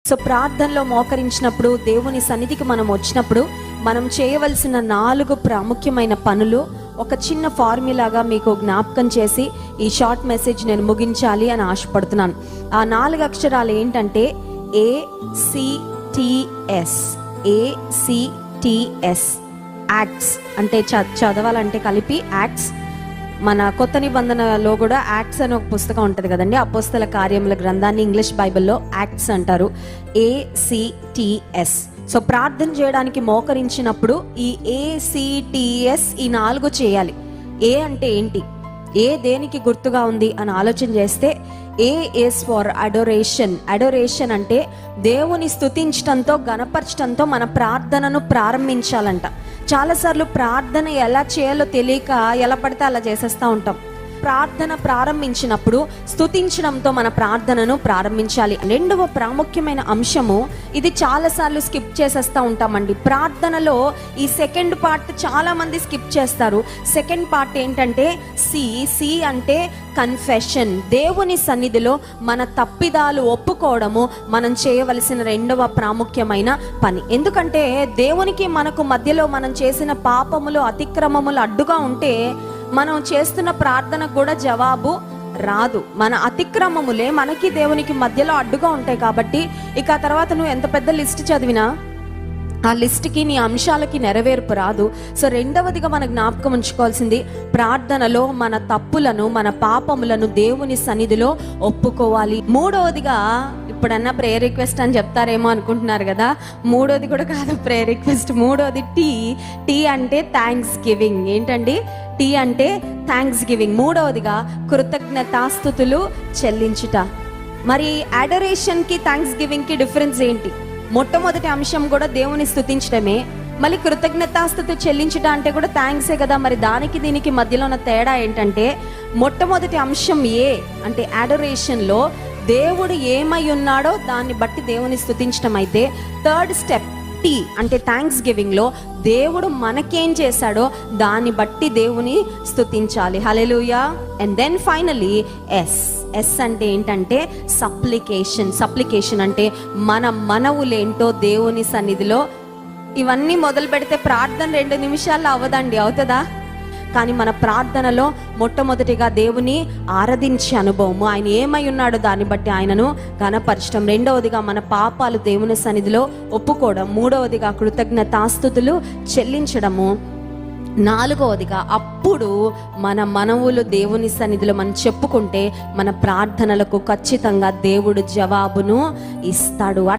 So ప్రార్థనలో మోకరించినప్పుడు, దేవుని సన్నిధికి మనం వచ్చినప్పుడు మనం చేయవలసిన 4 ప్రాముఖ్యమైన పనులు ఒక చిన్న ఫార్ములాగా మీకు జ్ఞాపకం చేసి ఈ షార్ట్ మెసేజ్ నేను ముగించాలి అని ఆశపడుతున్నాను. ఆ 4 అక్షరాలు ఏంటంటే ACTS. ACTS యాక్ట్స్ అంటే చదవాలంటే కలిపి యాక్ట్స్. మన కొత్త నిబంధనలో కూడా యాక్ట్స్ అని ఒక పుస్తకం ఉంటుంది కదండి, అపోస్తల కార్యముల గ్రంథాన్ని ఇంగ్లీష్ బైబిల్లో యాక్ట్స్ అంటారు. ACTS. సో ప్రార్థన చేయడానికి మోకరించినప్పుడు ఈ ACTS ఈ 4 చేయాలి. ఏ అంటే ఏంటి, ఏ దేనికి గుర్తుగా ఉంది అని ఆలోచన చేస్తే A is for adoration. Adoration అంటే దేవుని స్తుతించడంతో, గణపరచడంతో మన ప్రార్థనను ప్రారంభించాలంట. చాలాసార్లు ప్రార్థన ఎలా చేయాలో తెలియక ఎలా పడితే అలా చేసేస్తూ ఉంటాం. ప్రార్థన ప్రారంభించినప్పుడు స్తుతించడంతో మన ప్రార్థనను ప్రారంభించాలి. 2వ ప్రాముఖ్యమైన అంశము, ఇది చాలాసార్లు స్కిప్ చేసేస్తూ ఉంటామండి. ప్రార్థనలో ఈ సెకండ్ పార్ట్ చాలా మంది స్కిప్ చేస్తారు. సెకండ్ పార్ట్ ఏంటంటే సి అంటే కన్ఫెషన్. దేవుని సన్నిధిలో మన తప్పిదాలు ఒప్పుకోవడము మనం చేయవలసిన 2వ ప్రాముఖ్యమైన పని. ఎందుకంటే దేవునికి మనకు మధ్యలో మనం చేసిన పాపములు, అతిక్రమములు అడ్డుగా ఉంటే మనం చేస్తున్న ప్రార్థనకు కూడా జవాబు రాదు. మన అతిక్రమములే మనకి దేవునికి మధ్యలో అడ్డుగా ఉంటాయి. కాబట్టి ఇక ఆ తర్వాత నువ్వు ఎంత పెద్ద లిస్ట్ చదివినా ఆ లిస్ట్కి, నీ అంశాలకి నెరవేర్పు రాదు. సో 2వదిగా మన జ్ఞాపకం ఉంచుకోవాల్సింది, ప్రార్థనలో మన తప్పులను, మన పాపములను దేవుని సన్నిధిలో ఒప్పుకోవాలి. 3వదిగా, ఇప్పుడన్నా ప్రేయర్ రిక్వెస్ట్ అని చెప్తారేమో అనుకుంటున్నారు కదా, 3వది కూడా కాదు ప్రేయర్ రిక్వెస్ట్. 3వది టీ అంటే థ్యాంక్స్ గివింగ్. ఏంటండి? టీ అంటే థ్యాంక్స్ గివింగ్. 3వదిగా కృతజ్ఞతాస్తుతులు చెల్లించుట. మరి అడోరేషన్కి థ్యాంక్స్ గివింగ్కి డిఫరెన్స్ ఏంటి? మొట్టమొదటి అంశం కూడా దేవుని స్తుతించడమే, మళ్ళీ కృతజ్ఞతాస్తుతి చెల్లించడం అంటే కూడా థ్యాంక్సే కదా. మరి దానికి దీనికి మధ్యలో ఉన్న తేడా ఏంటంటే, మొట్టమొదటి అంశం ఏ అంటే అడోరేషన్లో దేవుడు ఏమై ఉన్నాడో దాన్ని బట్టి దేవుని స్తుతించడం అయితే, థర్డ్ స్టెప్ టీ అంటే థ్యాంక్స్ గివింగ్ లో దేవుడు మనకేం చేశాడో దాన్ని బట్టి దేవుని స్తుతించాలి. హల్లెలూయా. అండ్ దెన్ ఫైనలీ ఎస్ అంటే ఏంటంటే సప్లికేషన్ అంటే మన మనవులేంటో దేవుని సన్నిధిలో. ఇవన్నీ మొదలు పెడితే ప్రార్థన 2 నిమిషాల్లో అవ్వదండి, అవుతుందా? కానీ మన ప్రార్థనలో మొట్టమొదటిగా దేవుని ఆరాధించే అనుభవము, ఆయన ఏమై ఉన్నాడో దాన్ని బట్టి ఆయనను ఘనపరచడం. 2వదిగా మన పాపాలు దేవుని సన్నిధిలో ఒప్పుకోవడం. 3వదిగా కృతజ్ఞతాస్తుతులు చెల్లించడము. 4వదిగా అప్పుడు మన మనవులు దేవుని సన్నిధిలో మనం చెప్పుకుంటే మన ప్రార్థనలకు ఖచ్చితంగా దేవుడు జవాబును ఇస్తాడు.